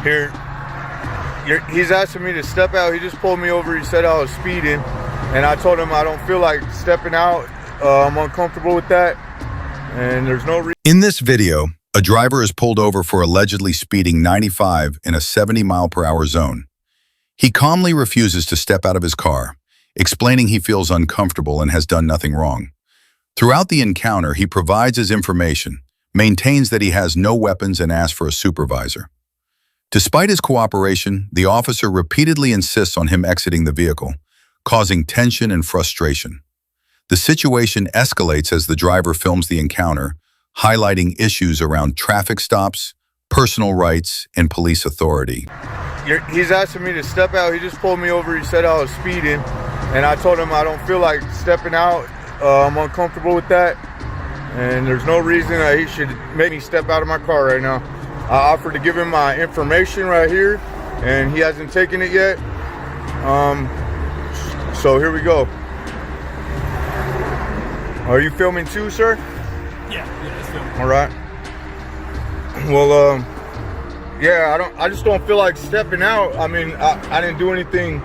Here, he's asking me to step out. He just pulled me over. He said I was speeding, and I told him I don't feel like stepping out. I'm uncomfortable with that, and there's no reason. In this video, a driver is pulled over for allegedly speeding 95 in a 70-mile-per-hour zone. He calmly refuses to step out of his car, explaining he feels uncomfortable and has done nothing wrong. Throughout the encounter, he provides his information, maintains that he has no weapons, and asks for a supervisor. Despite his cooperation, the officer repeatedly insists on him exiting the vehicle, causing tension and frustration. The situation escalates as the driver films the encounter, highlighting issues around traffic stops, personal rights, and police authority. He's asking me to step out. He just pulled me over. He said I was speeding, and I told him I don't feel like stepping out. I'm uncomfortable with that, and there's no reason that he should make me step out of my car right now. I offered to give him my information right here, and he hasn't taken it yet. So here we go. Are you filming too, sir? Yeah, it's filming. All right. Well, yeah, I just don't feel like stepping out. I mean, I didn't do anything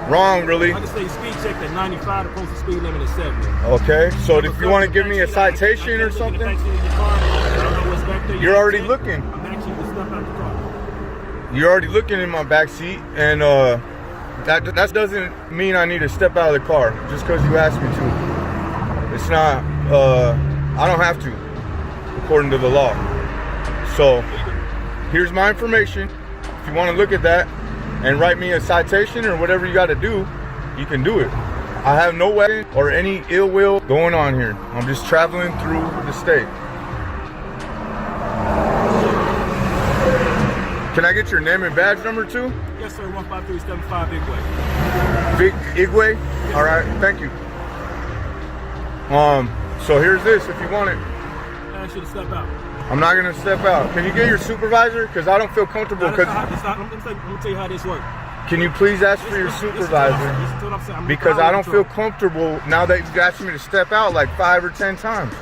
wrong, really. I just say speed check at 95, the posted speed limit is 70. Okay, so if you want to give me a citation or something, you're already looking. I'm actually to step out the car. You're already looking in my back seat, and that doesn't mean I need to step out of the car just because you asked me to. It's not. I don't have to, according to the law. So here's my information. If you want to look at that and write me a citation or whatever you got to do, you can do it. I have no weapon or any ill will going on here. I'm just traveling through the state. Can I get your name and badge number too? Yes, sir. 15375 Igwe. Big Igwe? Yes. All right, thank you. So here's this if you want it. I ask you to step out. I'm not gonna step out. Can you get your supervisor? Because I don't feel comfortable. I'm gonna tell you how this works. Can you please ask for your supervisor? Because I don't feel comfortable now that you've asked me to step out like 5 or 10 times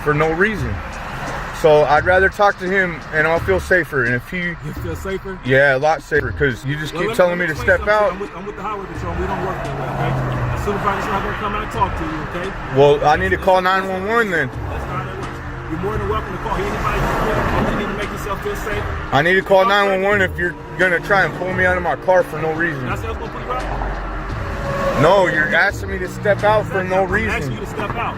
for no reason. So I'd rather talk to him and I'll feel safer. And if You feel safer? yeah, a lot safer, because you just keep telling me to step out. I'm with the highway patrol. We don't work that way, okay? The supervisor's not gonna come out and talk to you, okay? Well, I need to call 911 then. That's not how that works. You're more than welcome to call anybody you need to make yourself feel safe. I need to call 911 if you're gonna try and pull me out of my car for no reason. That's what's gonna put you out? No, you're asking me to step out for no I'm asking reason. you to step out.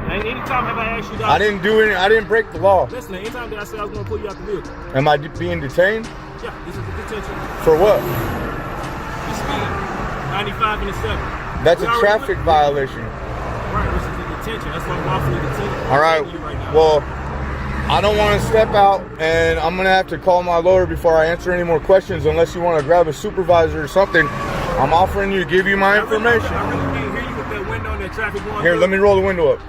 And anytime have I asked you that? I didn't do any. I didn't break the law. Listen, anytime that I said I was going to pull you out the vehicle. Am I being detained? Yeah, this is a detention. For what? You speed 95 in a 7. That's a traffic violation. Right, this is a detention. That's why I'm offering you detention. All right. Well, I don't want to step out, and I'm gonna have to call my lawyer before I answer any more questions. Unless you want to grab a supervisor or something, I'm offering you to give you my information. I really can't hear you with that window and that traffic going. Here, let me roll the window up.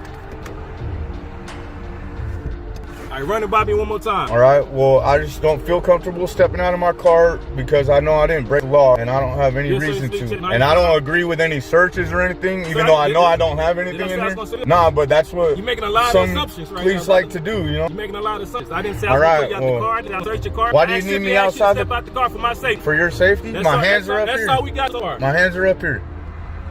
All right, run it by me one more time. All right. Well, I just don't feel comfortable stepping out of my car because I know I didn't break the law, and I don't have any reason to. And I don't agree with any searches or anything, even though I know I don't have anything in there. Nah, but that's what you're making a lot of assumptions right police now, like to do, you know. You're making a lot of assumptions. I didn't say I was going to put you out the car. Did I search your car? Why do you need me outside step out the car for my safety? For your safety? My hands are up here. That's all we got so far. My hands are up here.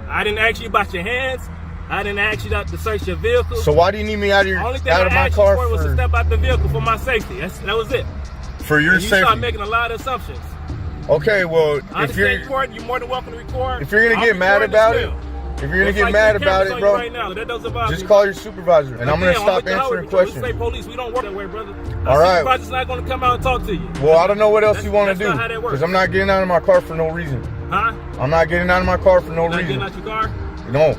I didn't ask you about your hands. I didn't ask you to search your vehicle. So why do you need me out of my car? Only thing I asked you for was to step out the vehicle for my safety. That was it. For your safety. You start making a lot of assumptions. Okay, well, if you're recording, you're more than welcome to record. If you're gonna get mad about it, bro, right now, that doesn't bother just me. Call your supervisor, and I'm gonna stop answering questions. We say police, we don't work that way, brother. All right. Supervisor's not gonna come out and talk to you. Well, I don't know what else you want to do, because I'm not getting out of my car for no reason. Huh? I'm not getting out of my car for no reason. Not getting out your car? No.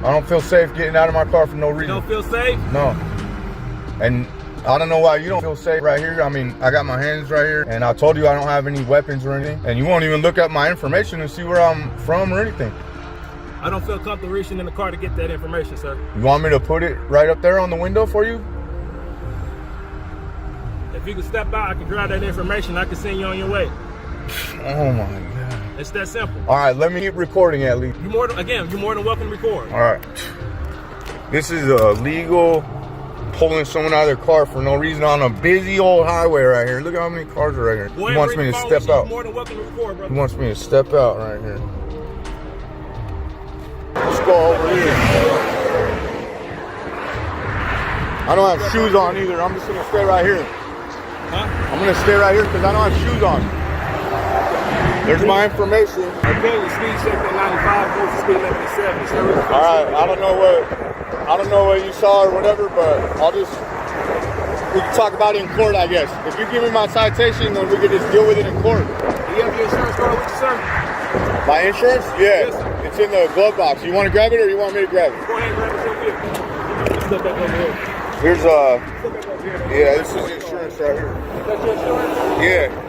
I don't feel safe getting out of my car for no reason. You don't feel safe? No. And I don't know why you don't feel safe right here. I mean, I got my hands right here, and I told you I don't have any weapons or anything, and you won't even look up my information and see where I'm from or anything. I don't feel comfortable reaching in the car to get that information, sir. You want me to put it right up there on the window for you? If you can step out, I can grab that information. I can send you on your way. Oh my God. It's that simple. All right, let me keep recording at least. You're more than welcome to record. All right. This is a legal pulling someone out of their car for no reason on a busy old highway right here. Look at how many cars are right here. He wants me to step out. More than welcome to record, brother. He wants me to step out right here. Let's go over here. I don't have shoes on either. I'm just gonna stay right here. Huh? I'm gonna stay right here because I don't have shoes on. There's my information. Okay, the speed check at 95, goes to speed limit at 70. All right, I don't know what you saw or whatever, but we can talk about it in court, I guess. If you give me my citation, then we can just deal with it in court. Do you have your insurance card with you, sir? My insurance? Yeah, Yes. it's in the glove box. You want to grab it or you want me to grab it? Go ahead and grab it real quick. Step back over here. Here's Step back over here. yeah, this is insurance right here. That's your insurance? Yeah.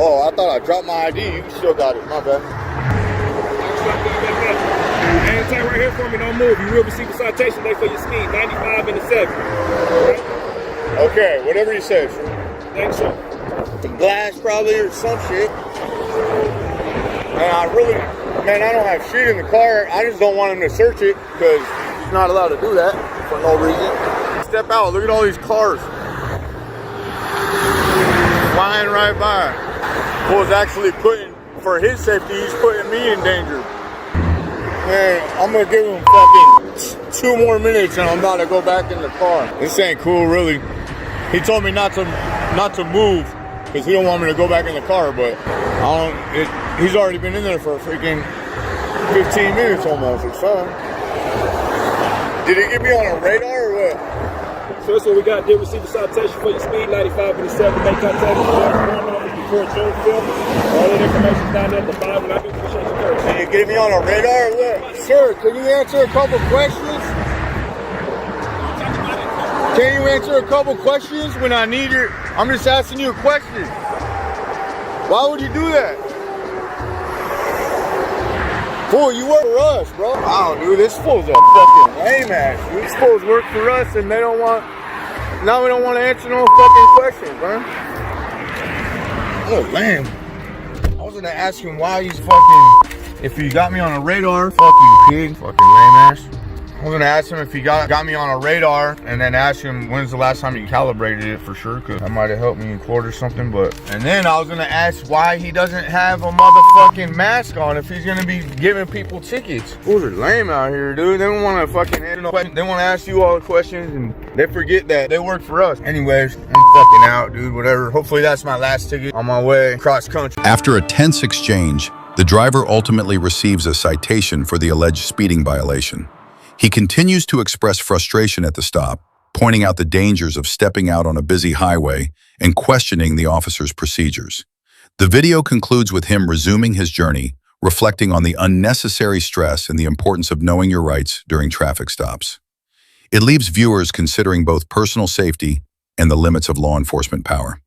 Oh, I thought I dropped my ID. You still got it. My bad. Hang tight right here for me. Don't move. You will receive a citation today for your speed. 95 and a 70. Right? Okay, whatever you say. Thanks, sir. The glass probably or some shit. And I don't have shit in the car. I just don't want him to search it because he's not allowed to do that for no reason. Step out. Look at all these cars flying right by. Was actually for his safety, he's putting me in danger. Man, I'm gonna give him fucking 2 more minutes and I'm about to go back in the car. This ain't cool, really. He told me not to move because he don't want me to go back in the car, but he's already been in there for a freaking 15 minutes almost or something. Did he get me on a radar or what? So that's what we got. Did receive a citation for your speed, 95 and a 70. Make contact with the before June 5th. All that information's down there at the bottom. And I do appreciate your courtesy. Did you get me on a radar or what? Sir, can you answer a couple questions? Can you answer a couple questions when I need your... I'm just asking you a question. Why would you do that? Fool, you work for us, bro. Wow, dude, this fool's a fucking lame ass. These fools work for us and they don't want... Now we don't want to answer no fucking questions, man. Oh, lame. I was gonna ask him why he's fucking... If he got me on a radar, fuck you, pig. Fucking lame ass. I was gonna ask him if he got me on a radar and then ask him when's the last time you calibrated it for sure, because that might have helped me in court or something. But and then I was gonna ask why he doesn't have a motherfucking mask on if he's gonna be giving people tickets. Fools are lame out here, dude. They don't want to fucking answer no questions. They want to ask you all the questions and they forget that they work for us. Anyways, I'm fucking out, dude. Whatever. Hopefully that's my last ticket on my way cross country. After a tense exchange, the driver ultimately receives a citation for the alleged speeding violation. He continues to express frustration at the stop, pointing out the dangers of stepping out on a busy highway and questioning the officer's procedures. The video concludes with him resuming his journey, reflecting on the unnecessary stress and the importance of knowing your rights during traffic stops. It leaves viewers considering both personal safety and the limits of law enforcement power.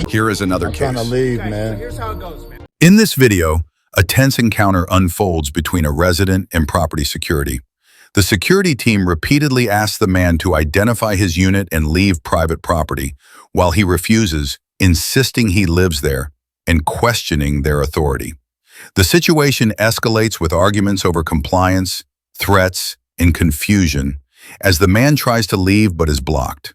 Here is another case. I'm trying to leave, man. Here's how it goes, man. In this video, a tense encounter unfolds between a resident and property security. The security team repeatedly asks the man to identify his unit and leave private property, while he refuses, insisting he lives there and questioning their authority. The situation escalates with arguments over compliance, threats, and confusion as the man tries to leave but is blocked.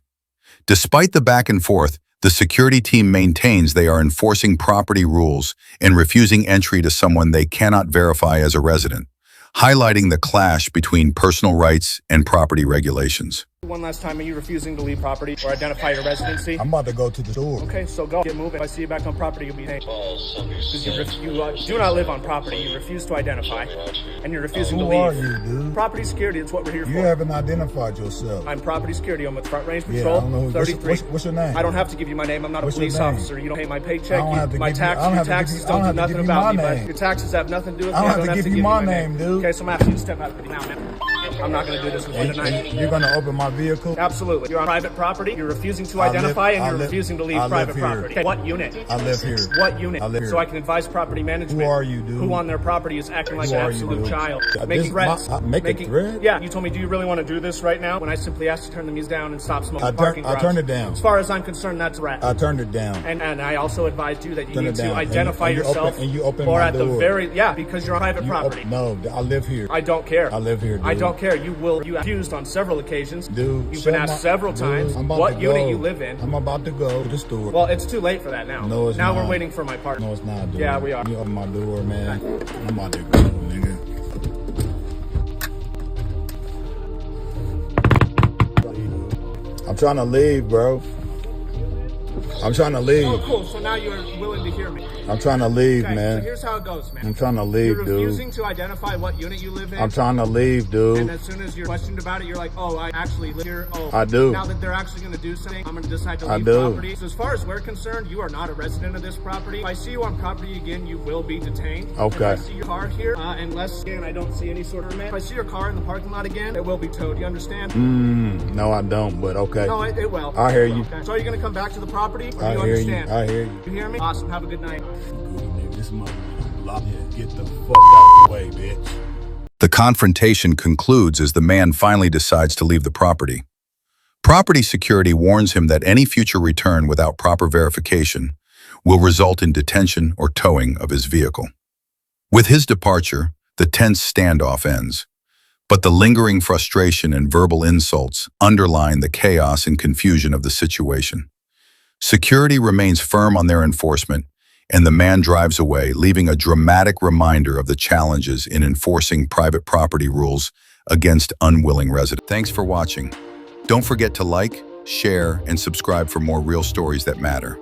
Despite the back and forth, the security team maintains they are enforcing property rules and refusing entry to someone they cannot verify as a resident, highlighting the clash between personal rights and property regulations. One last time, are you refusing to leave property or identify your residency? I'm about to go to the store. Okay, so go. Get moving. If I see you back on property, you'll be hanged. Because you do not live on property. You refuse to identify. And you're refusing to leave. Who are you, dude? Property security, it's what we're here for. You haven't identified yourself. I'm property security. I'm with Front Range Yeah, Patrol, I don't know who, 33. what's your name? I don't have to give you my name. I'm not What's a your police name? officer. You don't pay my I paycheck. don't have to My give you- I taxes, don't your have to give taxes you- I don't don't do have to nothing give you about my me. But name. your taxes have nothing to do with I me. don't have to give you my name, dude. Okay, so I'm asking you to step out of the now, man. I'm not going to do this with you tonight. You're going to open my vehicle? Absolutely. You're on private property. You're refusing to I live- identify, and I you're live- refusing to leave I live private here. property. Okay, what unit? I live here. What unit? I live here. So I can advise property management. Who are you, dude? Who on their property is acting like Who an are you, absolute dude? child. This- Making threats. make a threat? Yeah, you told me, do you really want to do this right now? When I simply asked to turn the music down and stop smoking parking I garage. turned it down. As far as I'm concerned, that's a threat. I turned it down. And I also advised you that you Turn need it to down. identify And you yourself. open or my at the door. very, yeah, because you're on private property. No, I live here. I don't care. I live here, dude. I don't care. there, you accused on several occasions. Dude, You've been asked several times what unit you live in. I'm about to go to the store. Well, it's too late for that now. No, it's now not. we're waiting for my partner. No, it's not, dude. Yeah, we are. You open my door, man. I'm about to go, nigga. I'm trying to leave, bro. I'm trying to leave. Oh, cool. So now you're willing to hear me. I'm trying to leave, Okay, man. so here's how it goes, man. I'm trying to leave, You're dude. refusing to identify what unit you live in. I'm trying to leave, dude. And as soon as you're questioned about it, you're like, oh, I actually live here. Oh, I do. Now that they're actually going to do something, I'm going to decide to leave I do. property. So as far as we're concerned, you are not a resident of this property. If I see you on property again, you will be detained. Okay. If I see your car here, unless, again, I don't see any sort of permit. If I see your car in the parking lot again, it will be towed. You understand? No, I don't, but okay. No, it will. I hear It will. you. Okay. So are you going to come back to the property? Or I do you hear understand? you. I hear you. You hear me? Awesome. Have a good night. Good, nigga. This motherfucker block. Yeah, get the fuck out the way, bitch. The confrontation concludes as the man finally decides to leave the property. Property security warns him that any future return without proper verification will result in detention or towing of his vehicle. With his departure, the tense standoff ends, but the lingering frustration and verbal insults underline the chaos and confusion of the situation. Security remains firm on their enforcement, and the man drives away, leaving a dramatic reminder of the challenges in enforcing private property rules against unwilling residents. Thanks for watching. Don't forget to like, share, and subscribe for more real stories that matter.